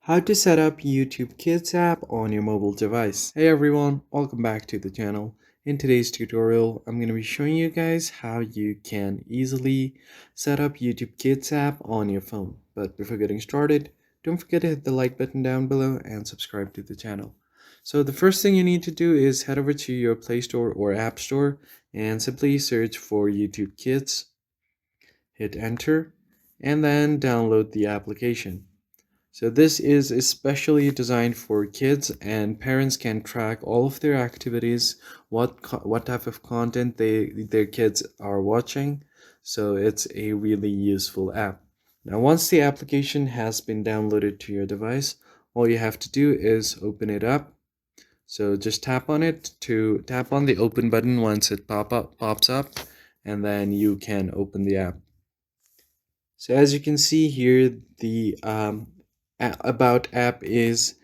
How to set up YouTube Kids app on your mobile device. Hey everyone, welcome back to the channel. In today's tutorial, I'm going to be showing you guys how you can easily set up YouTube Kids app on your phone. But before getting started, don't forget to hit the like button down below and subscribe to the channel. So the first thing you need to do is head over to your Play Store or App Store and simply search for YouTube Kids, hit enter, and then download the application. So this is especially designed for kids, and parents can track all of their activities, what type of content their kids are watching. So it's a really useful app. Now once the application has been downloaded to your device, all you have to do is open it up. So just tap on the open button once it pops up, and then you can open the app. So as you can see here, the About app it's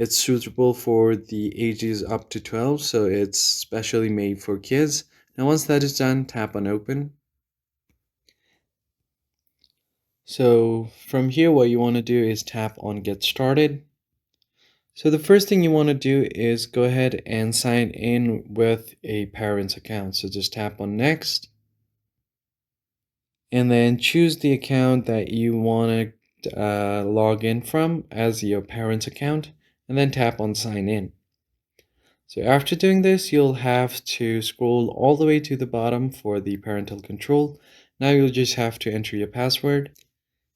suitable for the ages up to 12, so it's specially made for kids. Now once that is done, tap on open. So from here, what you want to do is tap on get started. So the first thing you want to do is go ahead and sign in with a parent's account. So just tap on next, and then choose the account that you want to log in from as your parent's account, and then tap on sign in. So after doing this, you'll have to scroll all the way to the bottom for the parental control. Now you'll just have to enter your password.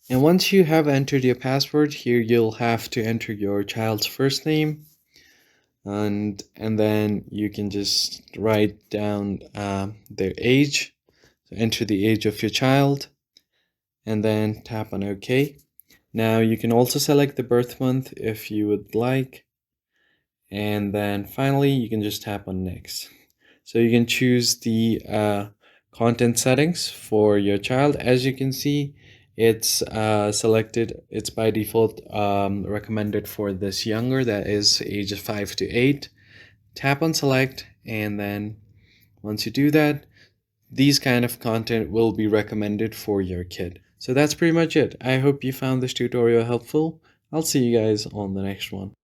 And once you have entered your password, here you'll have to enter your child's first name, and then you can just write down their age. So enter the age of your child, and then tap on OK. Now you can also select the birth month if you would like, and then finally you can just tap on next. So you can choose the content settings for your child. As you can see, it's selected, it's by default recommended for this younger, that is ages 5 to 8. Tap on select, and then once you do that, these kind of content will be recommended for your kid. So that's pretty much it. I hope you found this tutorial helpful. I'll see you guys on the next one.